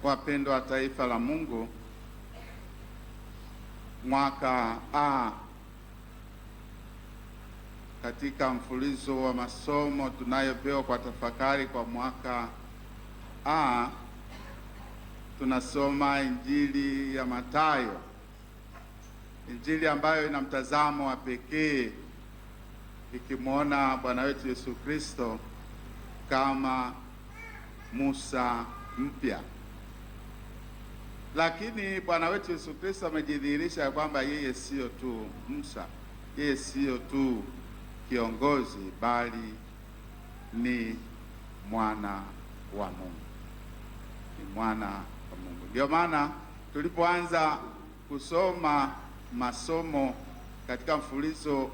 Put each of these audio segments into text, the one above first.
Wapendwa wa taifa la Mungu, mwaka A katika mfululizo wa masomo tunayopewa kwa tafakari kwa mwaka A, tunasoma Injili ya Mathayo, Injili ambayo ina mtazamo wa pekee ikimwona Bwana wetu Yesu Kristo kama Musa mpya. Lakini Bwana wetu Yesu Kristo amejidhihirisha kwamba yeye sio tu Musa, yeye sio tu kiongozi, bali ni mwana wa Mungu, ni mwana wa Mungu. Ndio maana tulipoanza kusoma masomo katika mfululizo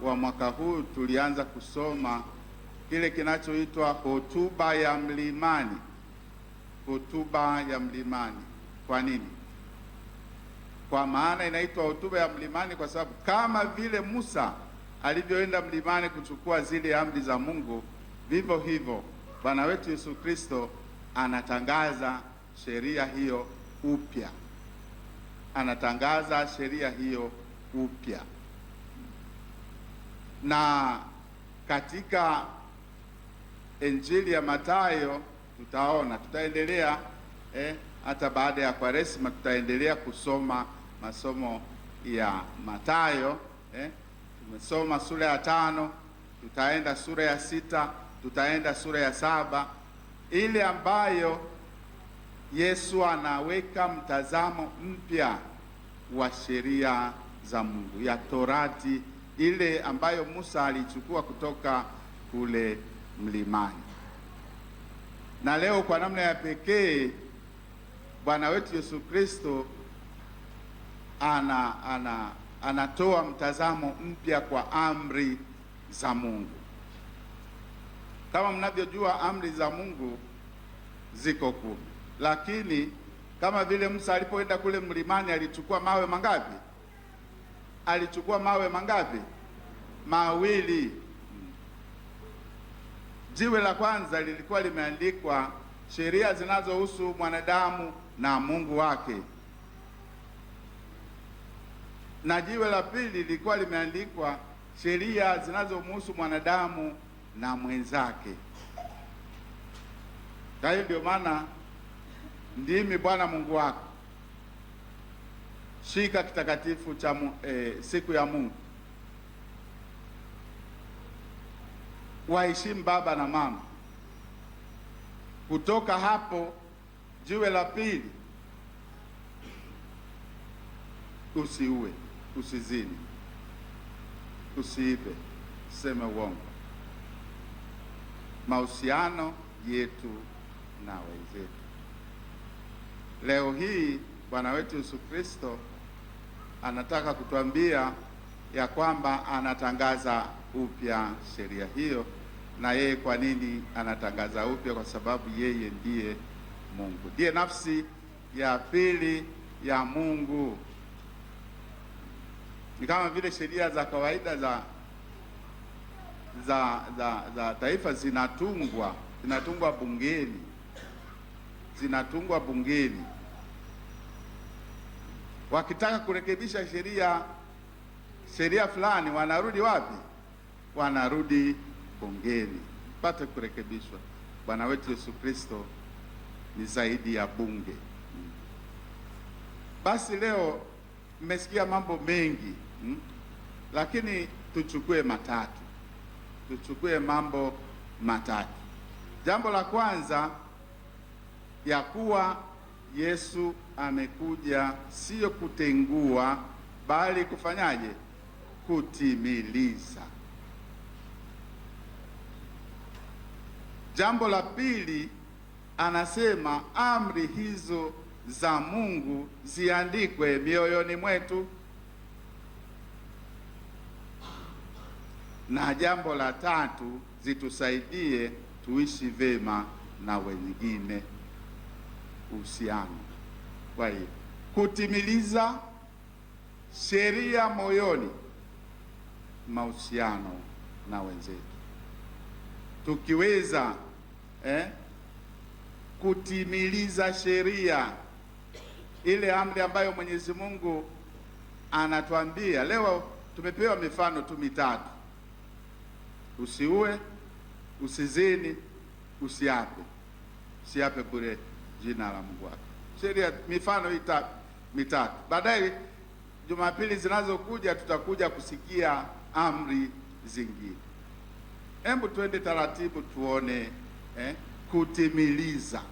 wa mwaka huu, tulianza kusoma kile kinachoitwa hotuba ya mlimani. Hotuba ya mlimani. Kwa nini? Kwa maana inaitwa hotuba ya mlimani kwa sababu kama vile Musa alivyoenda mlimani kuchukua zile amri za Mungu, vivyo hivyo Bwana wetu Yesu Kristo anatangaza sheria hiyo upya. Anatangaza sheria hiyo upya. Na katika Injili ya Mathayo tutaendelea hata baada ya Kwaresma tutaendelea kusoma masomo ya Mathayo. Tumesoma sura ya 5, tutaenda sura ya 6, tutaenda sura ya 7, ile ambayo Yesu anaweka mtazamo mpya wa sheria za Mungu, ya Torati ile ambayo Musa alichukua kutoka kule mlimani. Na leo kwa namna ya pekee Bwana wetu Yesu Kristo anatoa mtazamo mpya kwa amri za Mungu. Kama mnavyojua, amri za Mungu ziko 10. Lakini kama vile Musa alipoenda kule mlimani alichukua mawe mangapi? Alichukua mawe mangapi? Mawili. Jiwe la kwanza lilikuwa limeandikwa sheria zinazohusu mwanadamu na Mungu wake, na jiwe la pili lilikuwa limeandikwa sheria zinazomhusu mwanadamu na mwenzake. Kwa hiyo ndio maana ndimi Bwana Mungu wako, shika kitakatifu cha siku ya Mungu, waheshimu baba na mama. Kutoka hapo, jiwe la pili, usiue, usizini, usiibe, usiseme uongo. Mahusiano yetu na wenzetu. Leo hii Bwana wetu Yesu Kristo anataka kutuambia ya kwamba anatangaza upya sheria hiyo. Na yeye kwa nini anatangaza upya? Kwa sababu yeye ndiye Mungu, ndiye nafsi ya pili ya Mungu. Ni kama vile sheria za kawaida za taifa zinatungwa bungeni. Wakitaka kurekebisha sheria fulani, wanarudi wapi? Wanarudi bungeni pate kurekebishwa. Bwana wetu Yesu Kristo ni zaidi ya bunge. Basi leo mmesikia mambo mengi, lakini tuchukue mambo matatu. Jambo la kwanza, ya kuwa Yesu amekuja sio kutengua, bali kufanyaje? Kutimiliza. Jambo la pili, anasema amri hizo za Mungu ziandikwe mioyoni mwetu. Na jambo la tatu, zitusaidie tuishi vema na wengine, uhusiano. Kwa hiyo kutimiliza sheria moyoni, mahusiano na wenzetu. Tukiweza kutimiliza sheria, ile amri ambayo Mwenyezi Mungu anatuambia. Leo tumepewa mifano tu mitatu: usiue, usizini, usiape. Usiape bure jina la Mungu wako. Sheria, mifano mitatu. Baadaye Jumapili zinazokuja tutakuja kusikia amri zingine. Hebu twende taratibu tuone kutimiliza.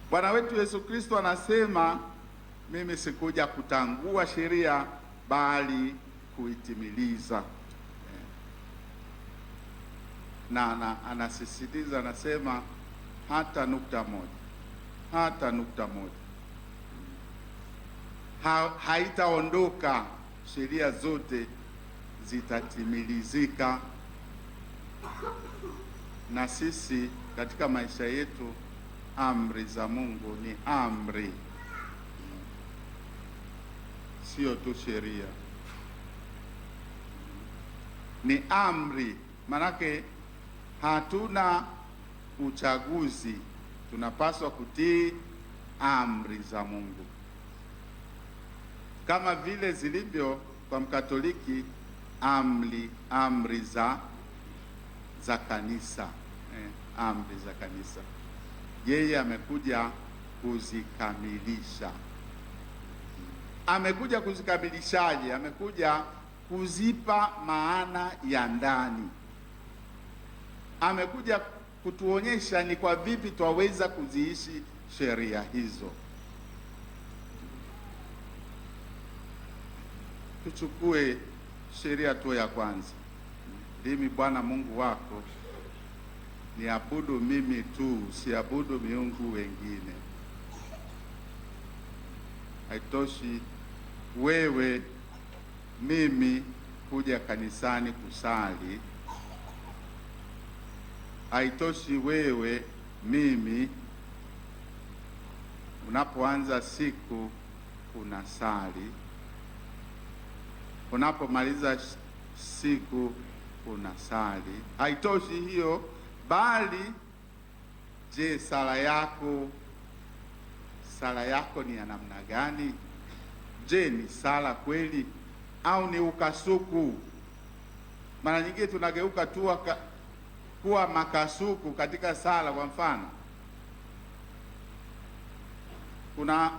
Bwana wetu Yesu Kristo anasema, mimi sikuja kutangua sheria bali kuitimiliza. Na anasisitiza, anasema hata nukta moja haitaondoka, sheria zote zitatimilizika. Na sisi katika maisha yetu, amri za Mungu ni amri, sio tu sheria, ni amri. Manake hatuna uchaguzi, tunapaswa kutii amri za Mungu, kama vile zilivyo kwa Mkatoliki amri za kanisa, amri za kanisa. Yeye amekuja kuzikamilisha. Amekuja kuzikamilishaje? Amekuja kuzipa maana ya ndani. Amekuja kutuonyesha ni kwa vipi twaweza kuziishi sheria hizo. Tuchukue sheria tu ya kwanza: ndimi Bwana Mungu wako, niabudu mimi tu, siabudu miungu wengine. Haitoshi wewe mimi kuja kanisani kusali, haitoshi wewe mimi unapoanza siku unasali, unapomaliza siku unasali. Haitoshi hiyo, bali je, sala yako ni ya namna gani? Je, ni sala kweli au ni ukasuku? Mara nyingine tunageuka tu kuwa makasuku katika sala. Kwa mfano,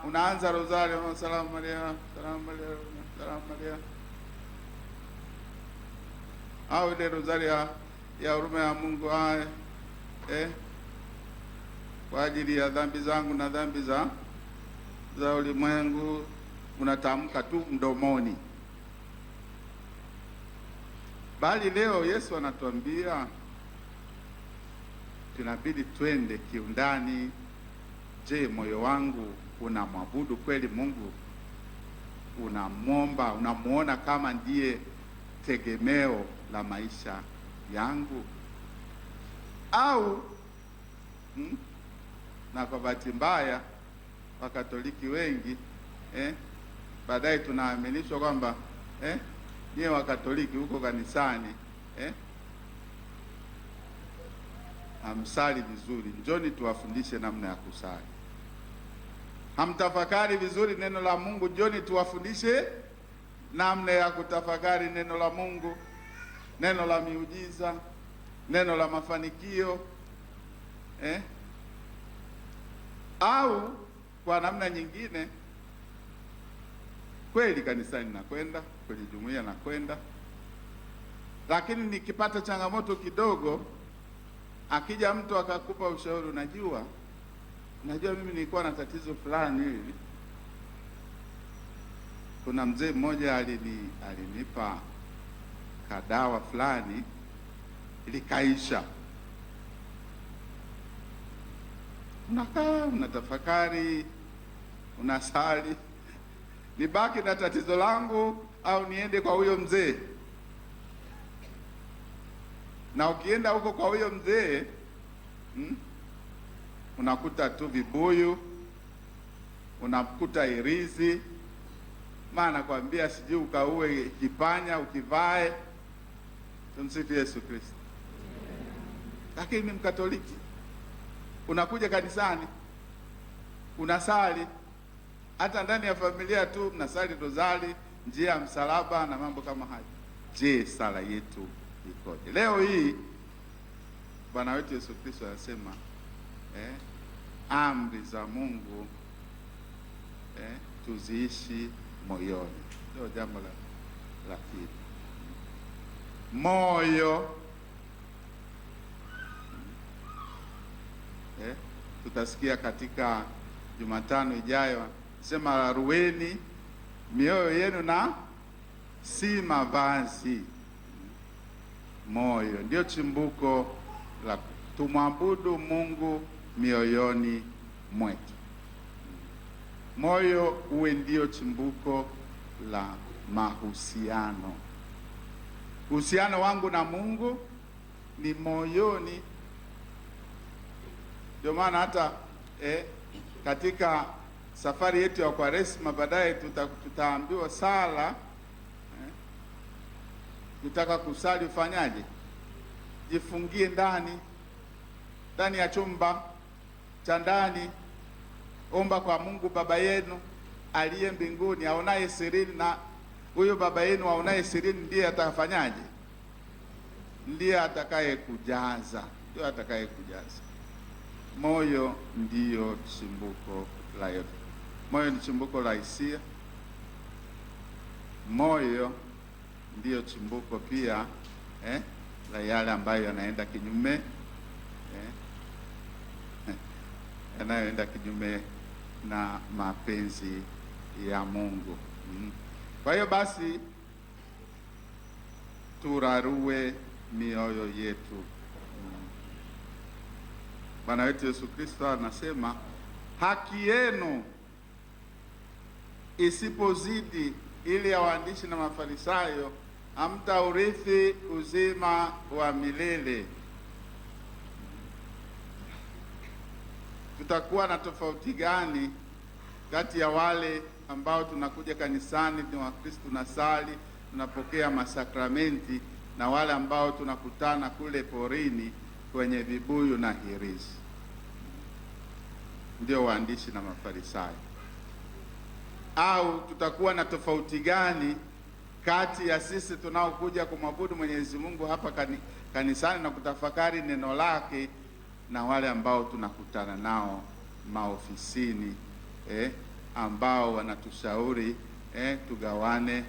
unaanza rosario, salamu Maria, salamu Maria, salamu Maria, au ile rosario ya huruma ya Mungu kwa ajili ya dhambi zangu na dhambi za ulimwengu, unatamka tu mdomoni. Bali leo Yesu anatuambia tunabidi twende kiundani. Je, moyo wangu unamwabudu kweli Mungu? Unamwomba, unamuona kama ndiye tegemeo la maisha yangu? Au na kwa bahati mbaya Wakatoliki wengi baadaye tunaaminishwa kwamba nyie Wakatoliki huko kanisani hamsali vizuri, njoni tuwafundishe namna ya kusali. Hamtafakari vizuri neno la Mungu, njoni tuwafundishe namna ya kutafakari neno la Mungu, neno la miujiza, neno la mafanikio Au kwa namna nyingine, kweli kanisani nakwenda, kwenye jumuiya nakwenda, lakini nikipata changamoto kidogo, akija mtu akakupa ushauri, unajua mimi nilikuwa na tatizo fulani hivi. Kuna mzee mmoja alinipa kadawa fulani ilikaisha. Unakaa unatafakari, unasali, nibaki na tatizo langu au niende kwa huyo mzee? Na ukienda huko kwa huyo mzee unakuta tu vibuyu, unakuta irizi, maana kwambia sijui ukaue kipanya ukivae. Tumsifu Yesu Kristo. Lakini ni Mkatoliki, unakuja kanisani, unasali, hata ndani ya familia tu mnasali rozari, njia ya msalaba na mambo kama hayo. Je, sala yetu ikoje? Leo hii Bwana wetu Yesu Kristo anasema amri za Mungu tuziishi moyoni. Ndio jambo la pili. Moyo tutasikia katika Jumatano ijayo, sema rueni mioyo yenu na si mavazi. Moyo ndio chimbuko la tumwabudu Mungu mioyoni mwetu. Moyo uwe ndio chimbuko la mahusiano. Uhusiano wangu na Mungu ni moyoni. Ndio maana hata katika safari yetu ya Kwaresma baadaye tutaambiwa sala, tutaka kusali ufanyaje? Jifungie ndani ya chumba cha ndani, omba kwa Mungu Baba yenu aliye mbinguni, aonaye sirini, na huyo Baba yenu aonaye sirini ndiye atafanyaje? Ndiye atakaye kujaza, ndio atakaye kujaza. Moyo ndiyo chimbuko la yote. Moyo ni chimbuko la hisia. Moyo ndiyo chimbuko pia la yale ambayo yanaenda kinyume yanayoenda kinyume na mapenzi ya Mungu. Kwa hiyo basi turarue mioyo yetu. Bwana wetu Yesu Kristo anasema haki yenu isipozidi ile ya waandishi na Mafarisayo, hamtaurithi uzima wa milele. Tutakuwa na tofauti gani kati ya wale ambao tunakuja kanisani, ni Wakristo, tunasali, tunapokea masakramenti, na wale ambao tunakutana kule porini kwenye vibuyu na hirizi? Ndio waandishi na Mafarisayo. Au tutakuwa na tofauti gani kati ya sisi tunaokuja kumwabudu Mwenyezi Mungu hapa kanisani na kutafakari neno lake, na wale ambao tunakutana nao maofisini ambao wanatushauri tugawane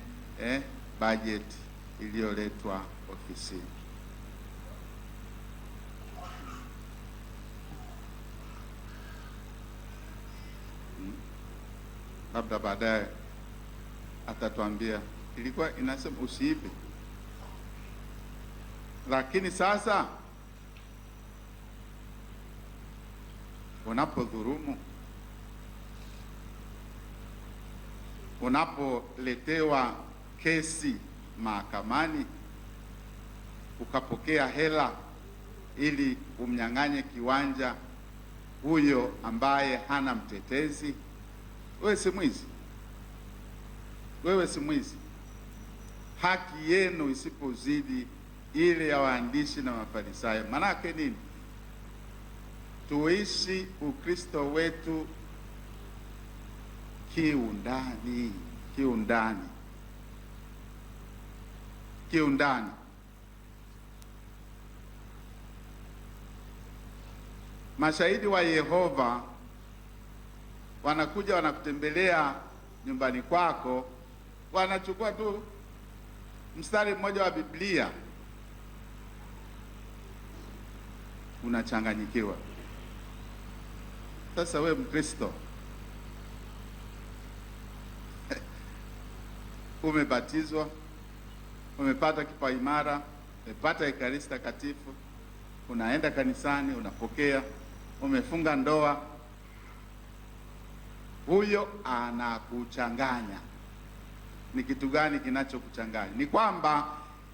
bajeti iliyoletwa ofisini? Labda baadaye atatuambia ilikuwa inasema usiibe, lakini sasa unapodhulumu, unapoletewa kesi mahakamani, ukapokea hela ili umnyang'anye kiwanja huyo ambaye hana mtetezi, wewe si mwizi? Wewe si mwizi? Haki yenu isipozidi ile ya waandishi na Mafarisayo. Manake nini? Tuishi Ukristo wetu kiundani, kiundani, kiundani. Mashahidi wa Yehova wanakuja, wanakutembelea nyumbani kwako, wanachukua tu mstari mmoja wa Biblia, unachanganyikiwa. Sasa we Mkristo umebatizwa, umepata kipaimara, umepata Ekaristi Takatifu, unaenda kanisani, unapokea, umefunga ndoa, huyo anakuchanganya. Ni kitu gani kinachokuchanganya? Ni kwamba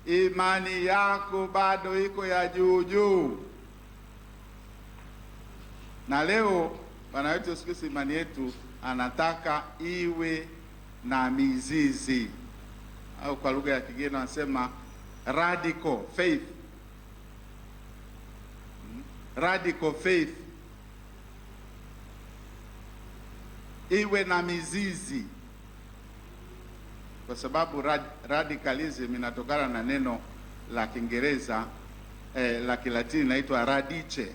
imani yako bado iko ya juu juu. Na leo Bwana wetu Yesu Kristo, imani yetu anataka iwe na mizizi, au kwa lugha ya kigeni wanasema radical faith. Radical faith iwe na mizizi, kwa sababu radicalism inatokana na neno la Kiingereza la Kilatini inaitwa radice.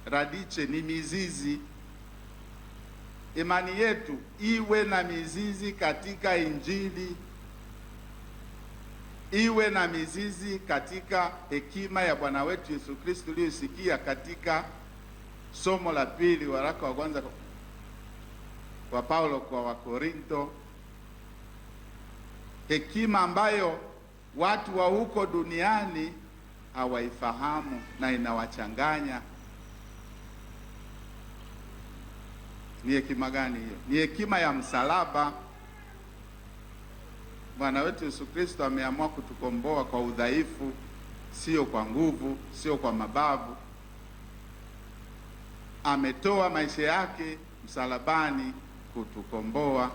Radice ni mizizi. Imani yetu iwe na mizizi katika Injili, iwe na mizizi katika hekima ya Bwana wetu Yesu Kristo tuliyosikia katika somo la pili, waraka wa kwanza wa Paulo kwa Wakorinto, hekima ambayo watu wa huko duniani hawaifahamu na inawachanganya. Ni hekima gani hiyo? Ni hekima ya msalaba. Bwana wetu Yesu Kristo ameamua kutukomboa kwa udhaifu, sio kwa nguvu, sio kwa mabavu. Ametoa maisha yake msalabani kutukomboa.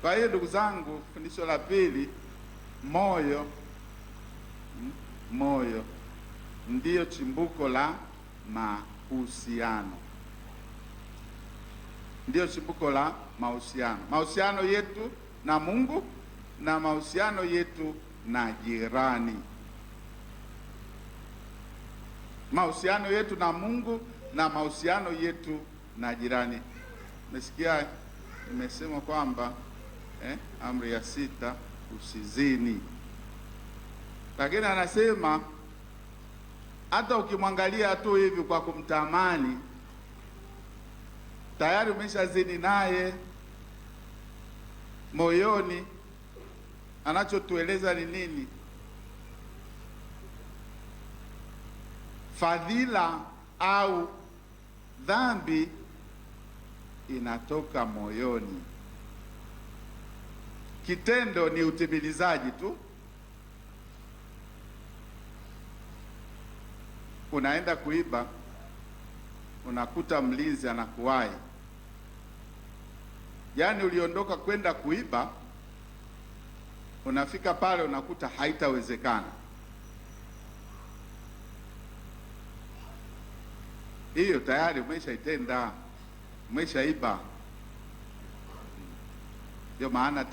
Kwa hiyo ndugu zangu, fundisho la pili, moyo ndiyo chimbuko la mahusiano, ndiyo chimbuko la mahusiano, mahusiano yetu na Mungu na mahusiano yetu na jirani, mahusiano yetu na Mungu na mahusiano yetu na jirani. Umesikia nimesema kwamba amri ya 6 usizini, lakini anasema hata ukimwangalia tu hivi kwa kumtamani tayari umeshazini naye moyoni. Anachotueleza ni nini? Fadhila au dhambi inatoka moyoni. Kitendo ni utimilizaji tu. Unaenda kuiba, unakuta mlinzi anakuwahi, yaani uliondoka kwenda kuiba, unafika pale unakuta haitawezekana. Hiyo tayari umeshaitenda, umeshaiba. Ndio maana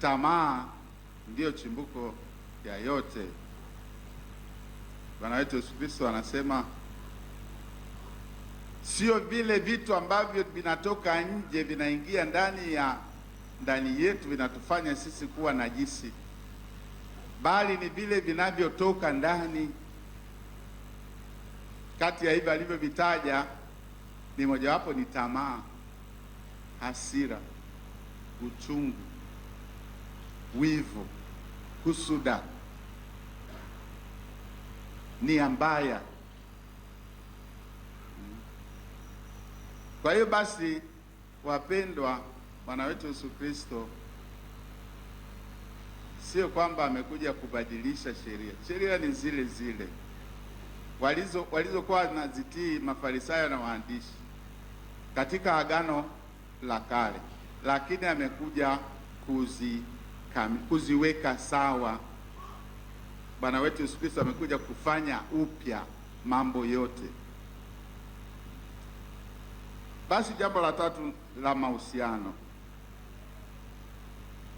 tamaa ndiyo chimbuko ya yote. Bwana wetu Yesu Kristo anasema sio vile vitu ambavyo vinatoka nje vinaingia ndani yetu vinatufanya sisi kuwa najisi, bali ni vile vinavyotoka ndani. Kati ya hivyo alivyovitaja ni mojawapo ni tamaa, hasira, uchungu, wivu, husuda, nia mbaya. Kwa hiyo basi, wapendwa, Bwana wetu Yesu Kristo sio kwamba amekuja kubadilisha sheria. Sheria ni zile zile walizokuwa wanazitii Mafarisayo na waandishi katika Agano la Kale, lakini amekuja kuziweka sawa. Bwana wetu Yesu Kristo amekuja kufanya upya mambo yote. Basi jambo la tatu la mahusiano.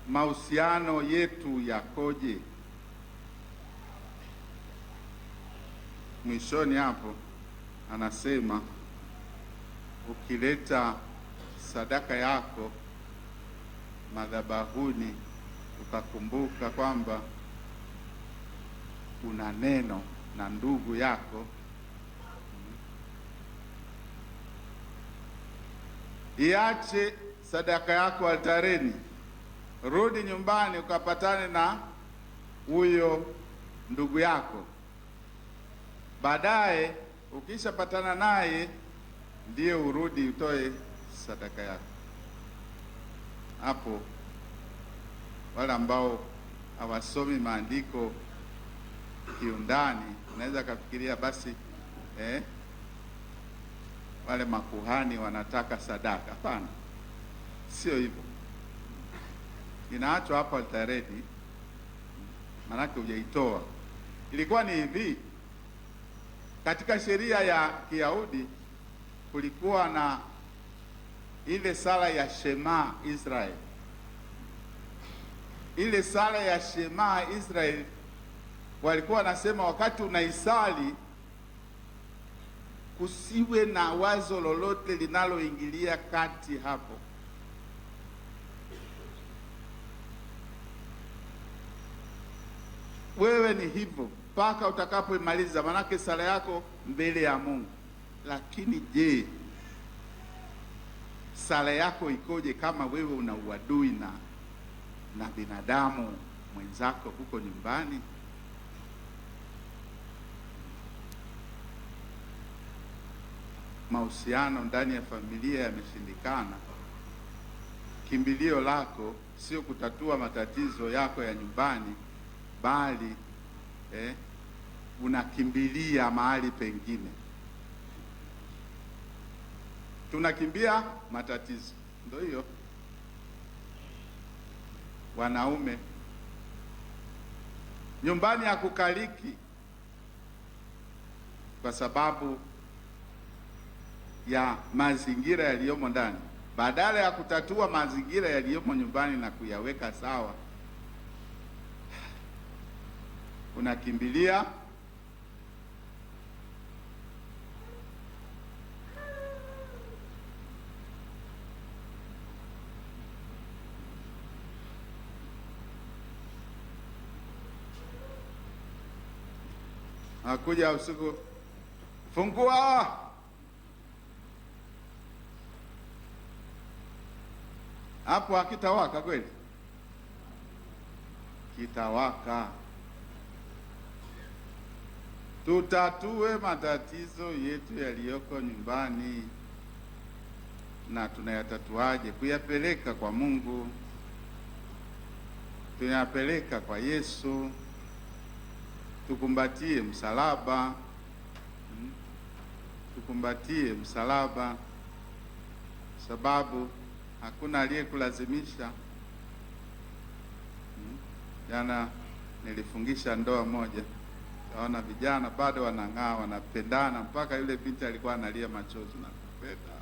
Mahusiano yetu yakoje? Mwishoni hapo anasema ukileta sadaka yako madhabahuni ukakumbuka kwamba una neno na ndugu yako, iache sadaka yako altareni, rudi nyumbani ukapatane na huyo ndugu yako. Baadaye ukishapatana naye ndiye urudi utoe sadaka yako. Hapo wale ambao hawasomi maandiko kiundani unaweza kufikiria basi wale makuhani wanataka sadaka. Hapana, sio hivyo. Inaachwa hapo altareni, manake hujaitoa. Ilikuwa ni hivi, katika sheria ya Kiyahudi kulikuwa na ile sala ya Shema Israel. Ile sala ya Shema Israel walikuwa wanasema wakati unaisali kusiwe na wazo lolote linaloingilia kati hapo. Wewe ni hivyo mpaka utakapoimaliza, manake sala yako mbele ya Mungu. Lakini je, sala yako ikoje kama wewe una uadui na binadamu mwenzako huko nyumbani? Mahusiano ndani ya familia yameshindikana. Kimbilio lako sio kutatua matatizo yako ya nyumbani, bali unakimbilia mahali pengine. Tunakimbia matatizo, ndio hiyo. Wanaume, nyumbani hakukaliki kwa sababu ya mazingira yaliyomo ndani. Badala ya kutatua mazingira yaliyomo nyumbani na kuyaweka sawa, unakimbilia akuja usiku, fungua, hapo hakitawaka kweli? Kitawaka. Tutatue matatizo yetu yaliyoko nyumbani. Na tunayatatuaje? Kuyapeleka kwa Mungu, tunayapeleka kwa Yesu. Tukumbatie msalaba, tukumbatie msalaba, sababu hakuna aliyekulazimisha. Jana nilifungisha ndoa moja, naona vijana bado wanang'aa, wanapendana, mpaka yule binti alikuwa analia machozi na kupenda.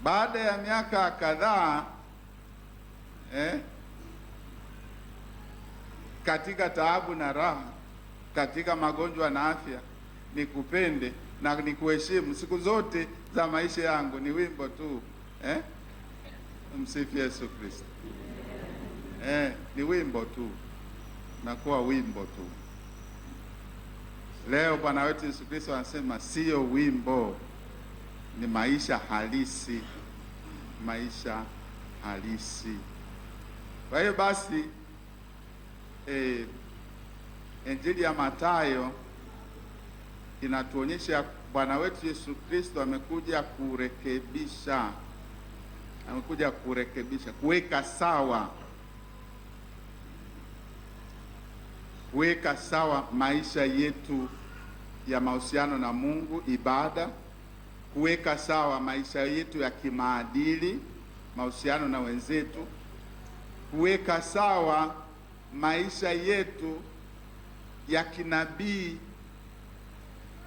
Baada ya miaka kadhaa katika taabu na raha, katika magonjwa na afya, nikupende na nikuheshimu siku zote za maisha yangu, ni wimbo tu. Msifu Yesu Kristo. Ni wimbo tu, nakuwa wimbo tu. Leo Bwana wetu Yesu Kristo anasema sio wimbo, ni maisha halisi, maisha halisi. Kwa hiyo basi Injili ya Mathayo inatuonyesha Bwana wetu Yesu Kristo amekuja kurekebisha, kuweka sawa, kuweka sawa maisha yetu ya mahusiano na Mungu, ibada, kuweka sawa maisha yetu ya kimaadili, mahusiano na wenzetu, kuweka sawa maisha yetu ya kinabii,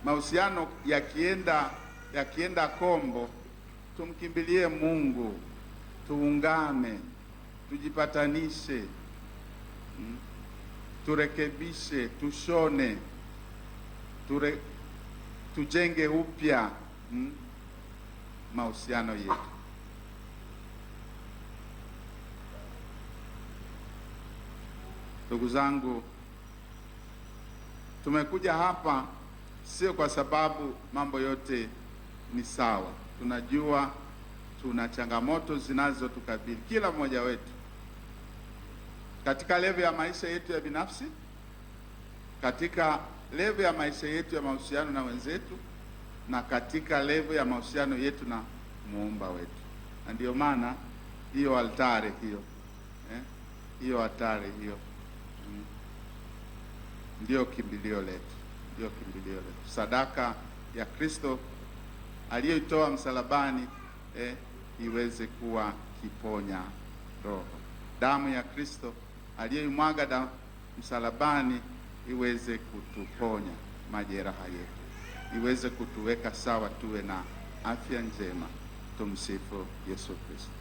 mahusiano yakienda kombo, tumkimbilie Mungu, tuungane, tujipatanishe, turekebishe, tushone, tujenge upya mahusiano yetu. Ndugu zangu, tumekuja hapa sio kwa sababu mambo yote ni sawa. Tunajua tuna changamoto zinazotukabili kila mmoja wetu katika level ya maisha yetu ya binafsi, katika level ya maisha yetu ya mahusiano na wenzetu, na katika level ya mahusiano yetu na muumba wetu. Na ndio maana hiyo altare hiyo altare hiyo ndio kimbilio letu, ndio kimbilio letu. Sadaka ya Kristo aliyoitoa msalabani iweze kuwa kiponya roho. Damu ya Kristo aliyoimwaga msalabani iweze kutuponya majeraha yetu, iweze kutuweka sawa, tuwe na afya njema. Tumsifu Yesu Kristo.